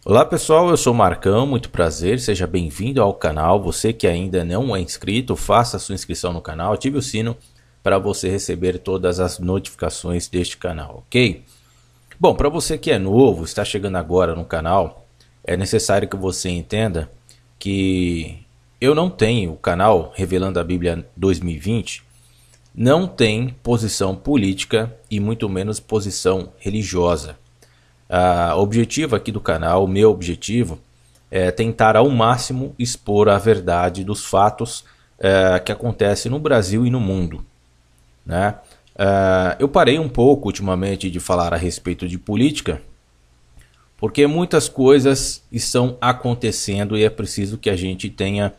Olá pessoal, eu sou o Marcão, muito prazer, seja bem-vindo ao canal. Você que ainda não é inscrito, faça a sua inscrição no canal, ative o sino para você receber todas as notificações deste canal, ok? Bom, para você que é novo, está chegando agora no canal, é necessário que você entenda que eu não tenho o canal Revelando a Bíblia 2020, não tem posição política e muito menos posição religiosa. O objetivo aqui do canal, o meu objetivo, é tentar ao máximo expor a verdade dos fatos que acontecem no Brasil e no mundo, né? Eu parei um pouco ultimamente de falar a respeito de política, porque muitas coisas estão acontecendo e é preciso que a gente tenha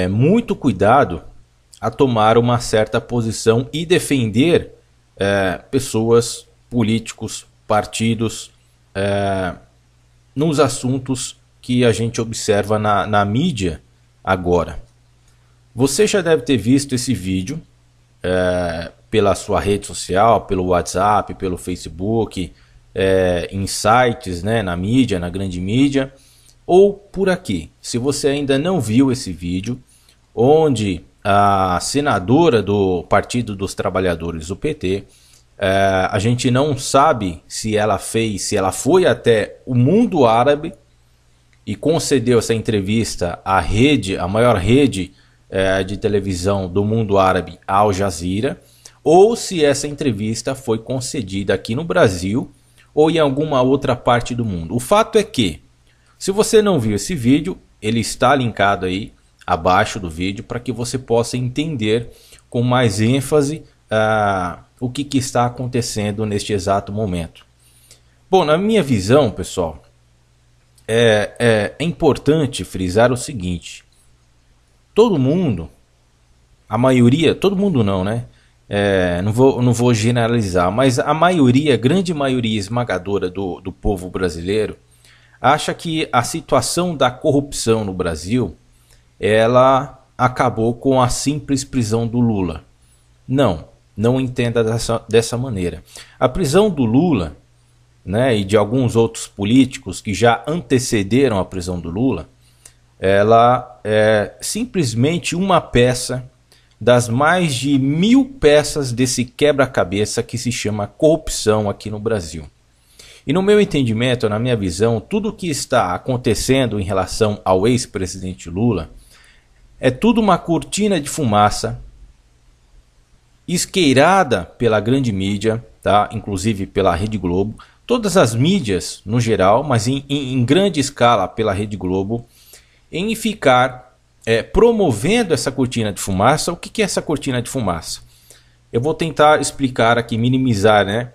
muito cuidado a tomar uma certa posição e defender pessoas, políticos, partidos, nos assuntos que a gente observa na mídia agora. Você já deve ter visto esse vídeo pela sua rede social, pelo WhatsApp, pelo Facebook, em sites, né, na mídia, na grande mídia, ou por aqui. Se você ainda não viu esse vídeo, onde a senadora do Partido dos Trabalhadores, o PT, a gente não sabe se ela foi até o mundo árabe e concedeu essa entrevista à rede, a maior rede de televisão do mundo árabe, Al Jazeera, ou se essa entrevista foi concedida aqui no Brasil ou em alguma outra parte do mundo. O fato é que, se você não viu esse vídeo, ele está linkado aí abaixo do vídeo para que você possa entender com mais ênfase o que está acontecendo neste exato momento. Bom, na minha visão, pessoal, é importante frisar o seguinte: todo mundo, a maioria, todo mundo não, né? Não vou generalizar, mas a maioria, grande maioria esmagadora do povo brasileiro acha que a situação da corrupção no Brasil, ela acabou com a simples prisão do Lula. Não entenda dessa maneira. A prisão do Lula, né, e de alguns outros políticos que já antecederam a prisão do Lula, ela é simplesmente uma peça das mais de 1000 peças desse quebra-cabeça que se chama corrupção aqui no Brasil. E no meu entendimento, na minha visão, tudo o que está acontecendo em relação ao ex-presidente Lula é tudo uma cortina de fumaça esqueirada pela grande mídia, tá? Inclusive pela Rede Globo, todas as mídias no geral, mas em grande escala pela Rede Globo, em ficar promovendo essa cortina de fumaça. O que é essa cortina de fumaça? Eu vou tentar explicar aqui, minimizar, né,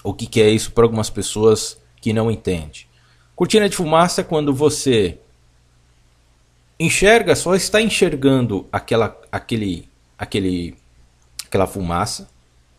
o que é isso para algumas pessoas que não entendem. Cortina de fumaça é quando você enxerga, só está enxergando aquela fumaça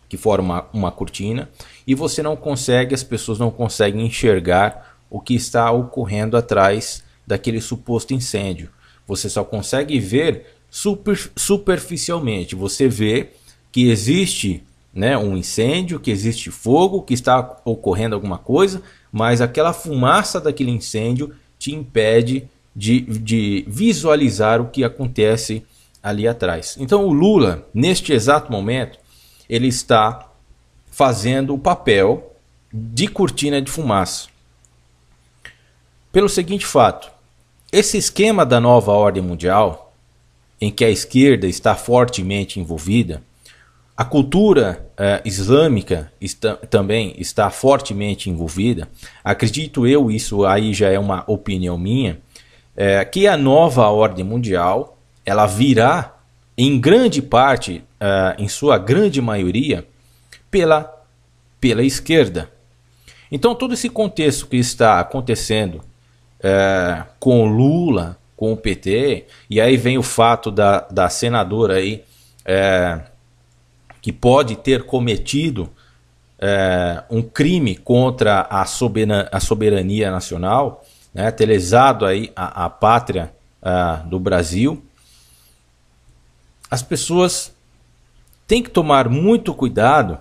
que forma uma cortina, e você não consegue, as pessoas não conseguem enxergar o que está ocorrendo atrás daquele suposto incêndio. Você só consegue ver superficialmente. Você vê que existe, né, um incêndio, que existe fogo, que está ocorrendo alguma coisa, mas aquela fumaça daquele incêndio te impede de visualizar o que acontece ali atrás. Então o Lula, neste exato momento, ele está fazendo o papel de cortina de fumaça. Pelo seguinte fato: esse esquema da nova ordem mundial, em que a esquerda está fortemente envolvida, a cultura islâmica também está fortemente envolvida, acredito eu, isso aí já é uma opinião minha, que a nova ordem mundial ela virá em grande parte, em sua grande maioria, pela esquerda. Então todo esse contexto que está acontecendo com o Lula, com o PT, e aí vem o fato da senadora aí, que pode ter cometido um crime contra a soberania nacional, né, ter lesado aí a pátria do Brasil. As pessoas têm que tomar muito cuidado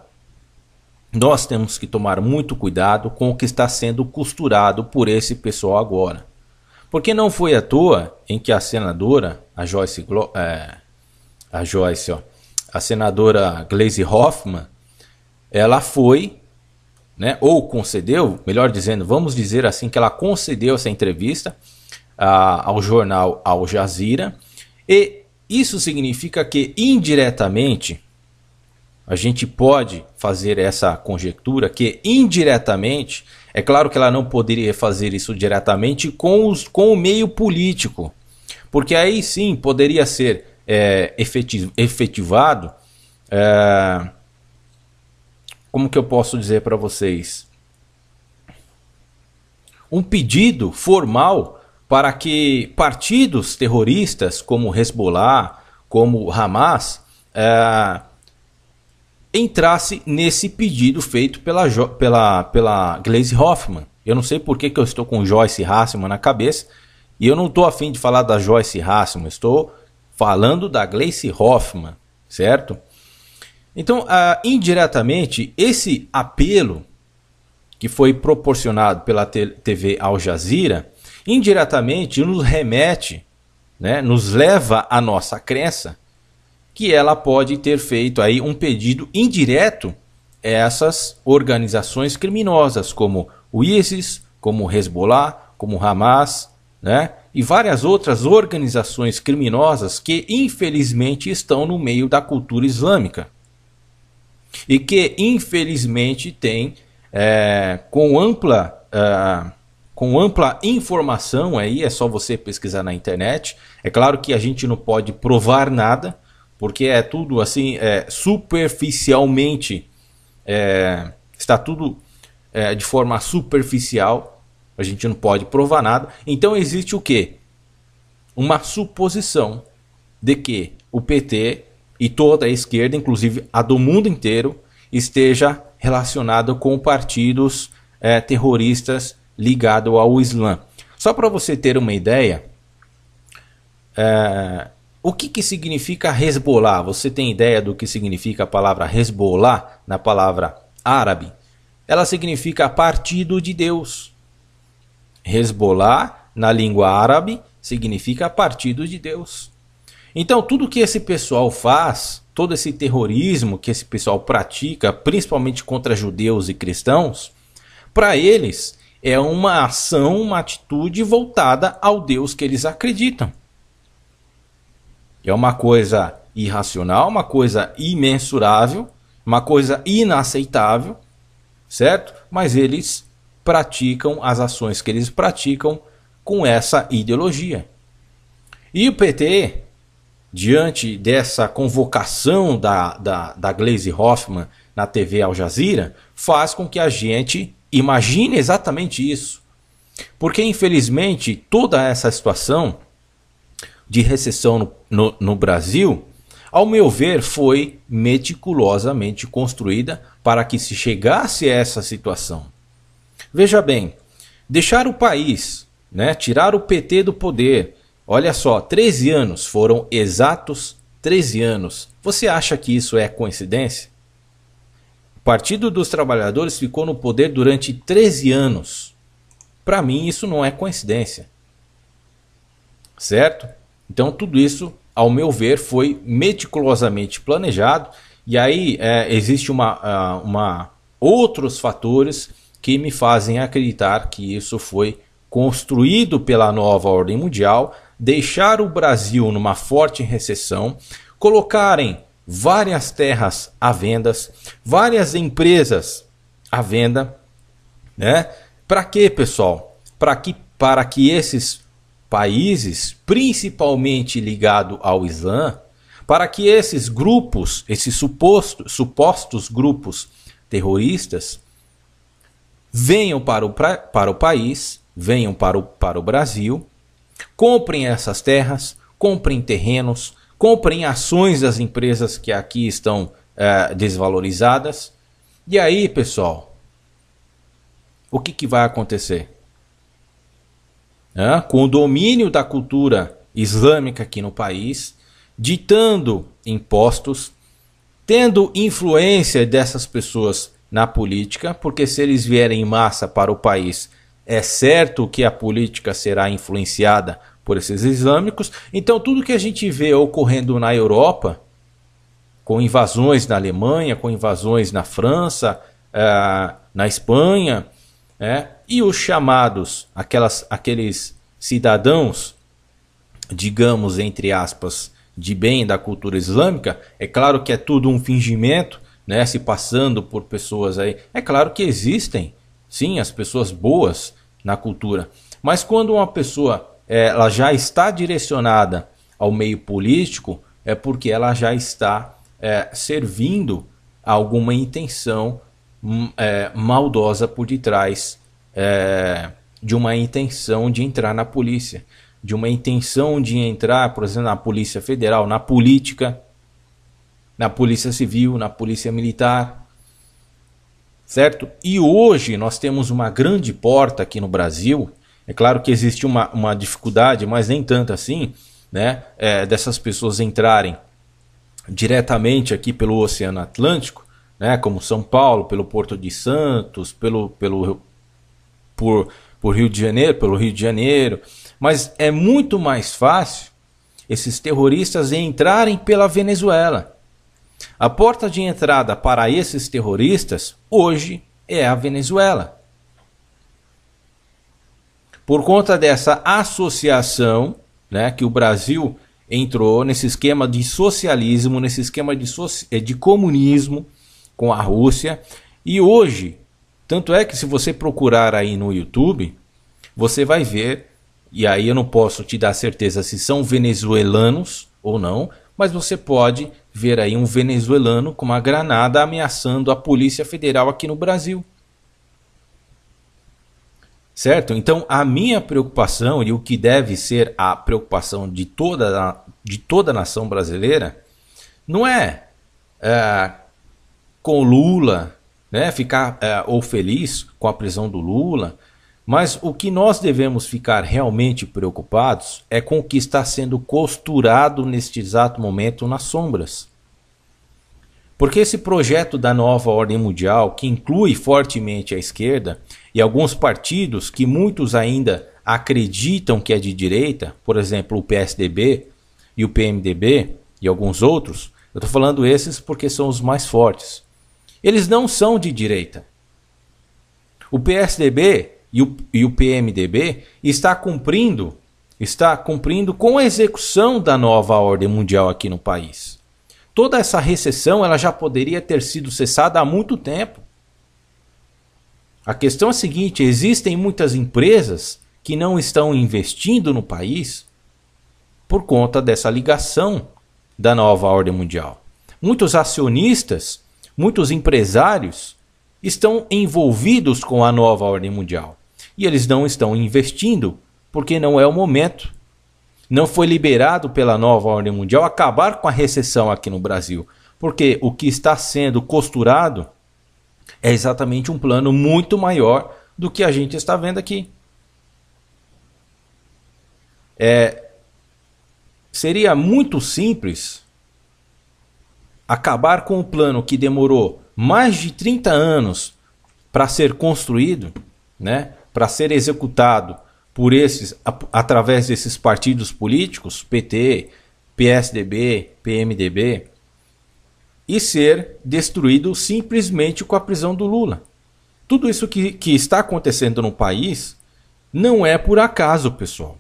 nós temos que tomar muito cuidado com o que está sendo costurado por esse pessoal agora. Porque não foi à toa em que a senadora, a senadora Gleisi Hoffmann, ela foi, né, ou concedeu, melhor dizendo, vamos dizer assim, que ela concedeu essa entrevista ao jornal Al Jazeera, e isso significa que indiretamente a gente pode fazer essa conjectura que indiretamente, é claro que ela não poderia fazer isso diretamente com o meio político, porque aí sim poderia ser efetivado, como que eu posso dizer para vocês, um pedido formal para que partidos terroristas como Hezbollah, como Hamas, entrasse nesse pedido feito pela Gleisi Hoffmann. Eu não sei por que eu estou com Joyce Hasselman na cabeça, e eu não estou afim de falar da Joyce Hasselman, estou falando da Gleisi Hoffmann, certo? Então, indiretamente, esse apelo que foi proporcionado pela TV Al Jazeera, indiretamente nos remete, né, nos leva à nossa crença que ela pode ter feito aí um pedido indireto a essas organizações criminosas, como o ISIS, como o Hezbollah, como o Hamas, né? E várias outras organizações criminosas que infelizmente estão no meio da cultura islâmica. E que infelizmente têm com ampla informação, aí é só você pesquisar na internet. É claro que a gente não pode provar nada, porque é tudo assim, superficialmente, está tudo de forma superficial, a gente não pode provar nada. Então existe o quê? Uma suposição de que o PT e toda a esquerda, inclusive a do mundo inteiro, esteja relacionado com partidos terroristas ligados ao Islã. Só para você ter uma ideia, o que significa Hezbollah? Você tem ideia do que significa a palavra Hezbollah na palavra árabe? Ela significa partido de Deus. Hezbollah, na língua árabe, significa partido de Deus. Então, tudo que esse pessoal faz, todo esse terrorismo que esse pessoal pratica, principalmente contra judeus e cristãos, para eles é uma ação, uma atitude voltada ao Deus que eles acreditam. É uma coisa irracional, uma coisa imensurável, uma coisa inaceitável, certo? Mas eles praticam as ações que eles praticam com essa ideologia. E o PT, diante dessa convocação da Gleisi Hoffmann na TV Al Jazeera, faz com que a gente imagine exatamente isso. Porque, infelizmente, toda essa situação de recessão no Brasil, ao meu ver, foi meticulosamente construída para que se chegasse a essa situação. Veja bem, deixar o país, né, tirar o PT do poder, olha só, 13 anos, foram exatos 13 anos. Você acha que isso é coincidência? O Partido dos Trabalhadores ficou no poder durante 13 anos. Para mim, isso não é coincidência. Certo? Então, tudo isso, ao meu ver, foi meticulosamente planejado. E aí, existe outros fatores que me fazem acreditar que isso foi construído pela nova ordem mundial, deixar o Brasil numa forte recessão, colocarem várias terras à venda, várias empresas à venda, né? Para quê, pessoal? Para que esses países, principalmente ligados ao Islã, para que esses grupos, esses supostos grupos terroristas, venham para o país, venham para o Brasil, comprem essas terras, comprem terrenos, comprem ações das empresas que aqui estão desvalorizadas. E aí, pessoal, o que vai acontecer? Com o domínio da cultura islâmica aqui no país, ditando impostos, tendo influência dessas pessoas na política, porque se eles vierem em massa para o país, é certo que a política será influenciada por esses islâmicos. Então tudo que a gente vê ocorrendo na Europa, com invasões na Alemanha, com invasões na França, na Espanha, e os chamados, aqueles cidadãos, digamos, entre aspas, de bem da cultura islâmica, é claro que é tudo um fingimento, né, se passando por pessoas aí. É claro que existem, sim, as pessoas boas na cultura, mas quando uma pessoa ela já está direcionada ao meio político, é porque ela já está servindo a alguma intenção maldosa por detrás de uma intenção de entrar na polícia, de uma intenção de entrar, por exemplo, na Polícia Federal, na política, na Polícia Civil, na Polícia Militar, certo? E hoje nós temos uma grande porta aqui no Brasil. É claro que existe uma dificuldade, mas nem tanto assim, né? Dessas pessoas entrarem diretamente aqui pelo Oceano Atlântico, né? Como São Paulo, pelo Porto de Santos, por Rio de Janeiro, pelo Rio de Janeiro. Mas é muito mais fácil esses terroristas entrarem pela Venezuela. A porta de entrada para esses terroristas hoje é a Venezuela. Por conta dessa associação, né, que o Brasil entrou nesse esquema de socialismo, nesse esquema de comunismo com a Rússia. E hoje, tanto é que se você procurar aí no YouTube, você vai ver, e aí eu não posso te dar certeza se são venezuelanos ou não, mas você pode ver aí um venezuelano com uma granada ameaçando a Polícia Federal aqui no Brasil. Certo? Então a minha preocupação, e o que deve ser a preocupação de toda a nação brasileira, não é com Lula, né, ficar ou feliz com a prisão do Lula, mas o que nós devemos ficar realmente preocupados é com o que está sendo costurado neste exato momento nas sombras. Porque esse projeto da nova ordem mundial, que inclui fortemente a esquerda e alguns partidos que muitos ainda acreditam que é de direita, por exemplo o PSDB e o PMDB e alguns outros, eu estou falando esses porque são os mais fortes. Eles não são de direita. O PSDB e o PMDB está cumprindo com a execução da nova ordem mundial aqui no país. Toda essa recessão ela já poderia ter sido cessada há muito tempo. A questão é a seguinte: existem muitas empresas que não estão investindo no país por conta dessa ligação da nova ordem mundial. Muitos acionistas, muitos empresários estão envolvidos com a nova ordem mundial. E eles não estão investindo porque não é o momento. Não foi liberado pela nova ordem mundial acabar com a recessão aqui no Brasil. Porque o que está sendo costurado é exatamente um plano muito maior do que a gente está vendo aqui. Seria muito simples acabar com o plano que demorou mais de 30 anos para ser construído, né? Para ser executado por através desses partidos políticos, PT, PSDB, PMDB, e ser destruído simplesmente com a prisão do Lula. Tudo isso que está acontecendo no país não é por acaso, pessoal.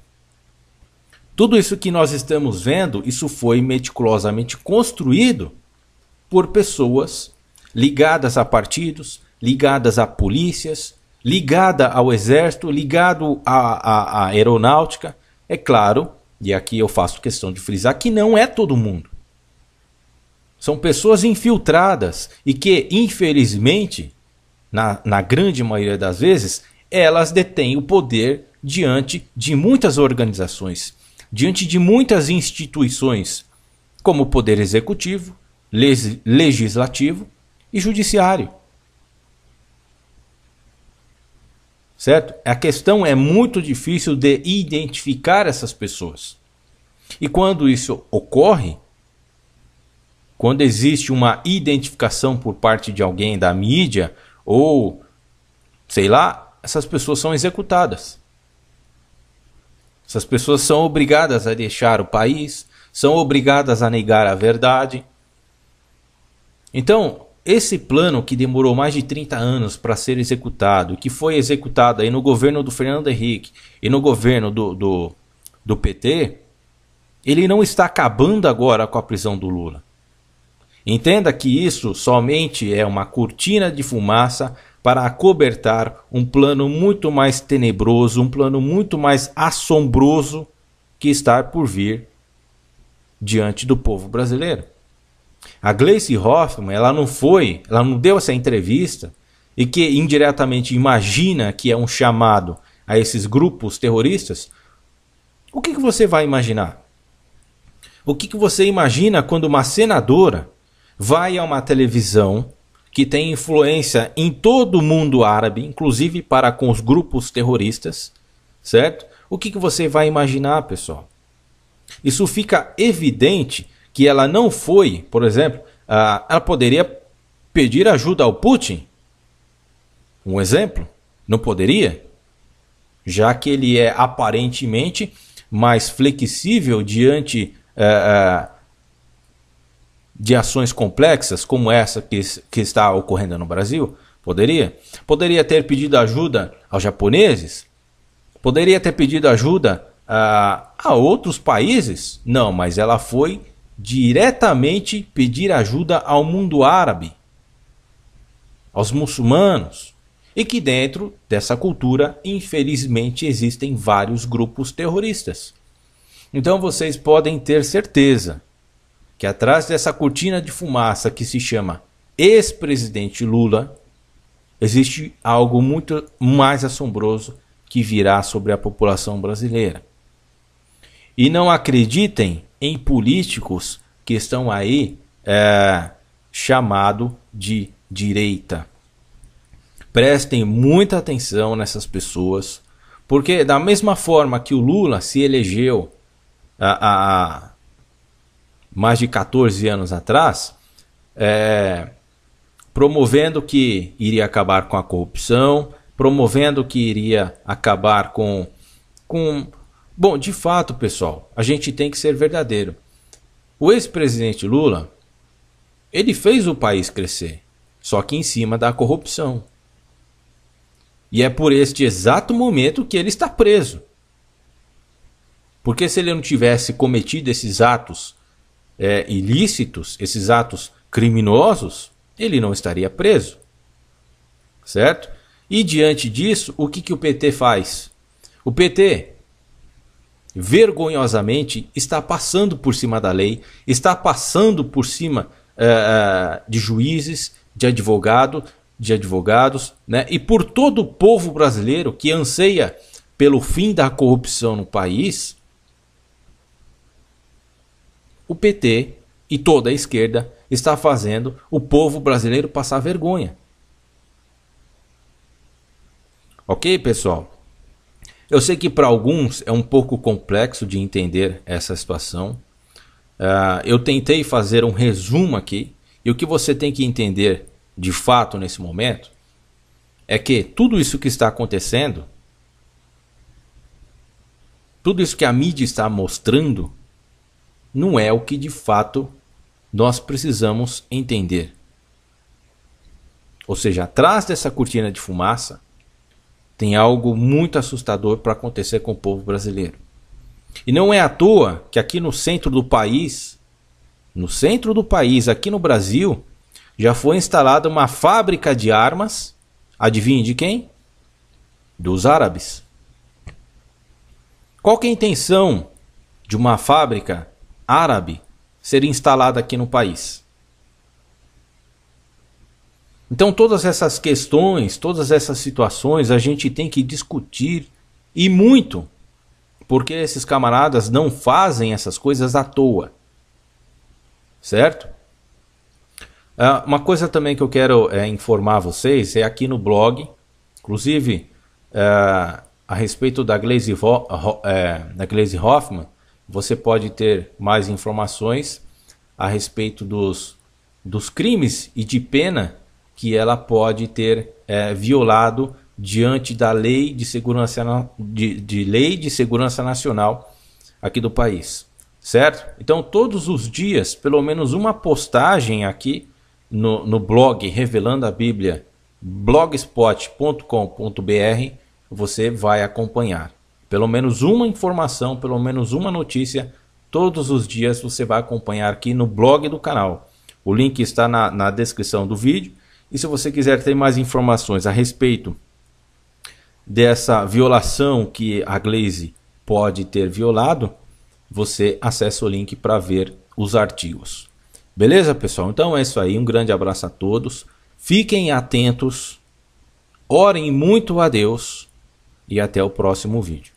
Tudo isso que nós estamos vendo, isso foi meticulosamente construído por pessoas ligadas a partidos, ligadas a polícias, ligada ao exército, ligado à aeronáutica. É claro, e aqui eu faço questão de frisar, que não é todo mundo. São pessoas infiltradas e que, infelizmente, na grande maioria das vezes, elas detêm o poder diante de muitas organizações, diante de muitas instituições, como o Poder Executivo, Legislativo e Judiciário. Certo? A questão é muito difícil de identificar essas pessoas. E quando isso ocorre, quando existe uma identificação por parte de alguém da mídia ou, sei lá, essas pessoas são executadas. Essas pessoas são obrigadas a deixar o país, são obrigadas a negar a verdade. Então, esse plano que demorou mais de 30 anos para ser executado, que foi executado aí no governo do Fernando Henrique e no governo do PT, ele não está acabando agora com a prisão do Lula. Entenda que isso somente é uma cortina de fumaça para acobertar um plano muito mais tenebroso, um plano muito mais assombroso que está por vir diante do povo brasileiro. A Gleisi Hoffmann, ela não deu essa entrevista e que indiretamente imagina que é um chamado a esses grupos terroristas. O que você vai imaginar? O que você imagina quando uma senadora vai a uma televisão que tem influência em todo o mundo árabe, inclusive para com os grupos terroristas, certo? O que você vai imaginar, pessoal? Isso fica evidente que ela não foi, por exemplo, ela poderia pedir ajuda ao Putin. Um exemplo? Não poderia? Já que ele é aparentemente mais flexível diante de ações complexas como essa que está ocorrendo no Brasil? Poderia? Poderia ter pedido ajuda aos japoneses? Poderia ter pedido ajuda a outros países? Não, mas ela foi diretamente pedir ajuda ao mundo árabe, aos muçulmanos, e que dentro dessa cultura, infelizmente, existem vários grupos terroristas. Então vocês podem ter certeza que atrás dessa cortina de fumaça que se chama ex-presidente Lula, existe algo muito mais assombroso que virá sobre a população brasileira. E não acreditem em políticos que estão aí chamado de direita. Prestem muita atenção nessas pessoas, porque da mesma forma que o Lula se elegeu há mais de 14 anos atrás, promovendo que iria acabar com a corrupção, promovendo que iria acabar com... Bom, de fato, pessoal, a gente tem que ser verdadeiro. O ex-presidente Lula, ele fez o país crescer, só que em cima da corrupção. E é por este exato momento que ele está preso. Porque se ele não tivesse cometido esses atos ilícitos, esses atos criminosos, ele não estaria preso. Certo? E diante disso, o que o PT faz? O PT, vergonhosamente, está passando por cima da lei, está passando por cima de juízes, de advogados, né? E por todo o povo brasileiro que anseia pelo fim da corrupção no país. O PT e toda a esquerda está fazendo o povo brasileiro passar vergonha. Ok, pessoal? Eu sei que para alguns é um pouco complexo de entender essa situação. Eu tentei fazer um resumo aqui. E o que você tem que entender de fato nesse momento é que tudo isso que está acontecendo, tudo isso que a mídia está mostrando, não é o que de fato nós precisamos entender. Ou seja, atrás dessa cortina de fumaça tem algo muito assustador para acontecer com o povo brasileiro. E não é à toa que aqui no centro do país, aqui no Brasil, já foi instalada uma fábrica de armas. Adivinhe de quem? Dos árabes. Qual que é a intenção de uma fábrica árabe ser instalada aqui no país? Então todas essas questões, todas essas situações a gente tem que discutir, e muito, porque esses camaradas não fazem essas coisas à toa, certo? Uma coisa também que eu quero informar vocês é aqui no blog, inclusive a respeito da Gleisi Hoffmann, você pode ter mais informações a respeito dos crimes e de pena que ela pode ter violado diante da lei de segurança, lei de segurança nacional aqui do país, certo? Então todos os dias, pelo menos uma postagem aqui no blog Revelando a Bíblia, blogspot.com.br, você vai acompanhar. Pelo menos uma informação, pelo menos uma notícia, todos os dias você vai acompanhar aqui no blog do canal. O link está na descrição do vídeo. E se você quiser ter mais informações a respeito dessa violação que a Glaze pode ter violado, você acessa o link para ver os artigos. Beleza, pessoal? Então é isso aí. Um grande abraço a todos. Fiquem atentos, orem muito a Deus e até o próximo vídeo.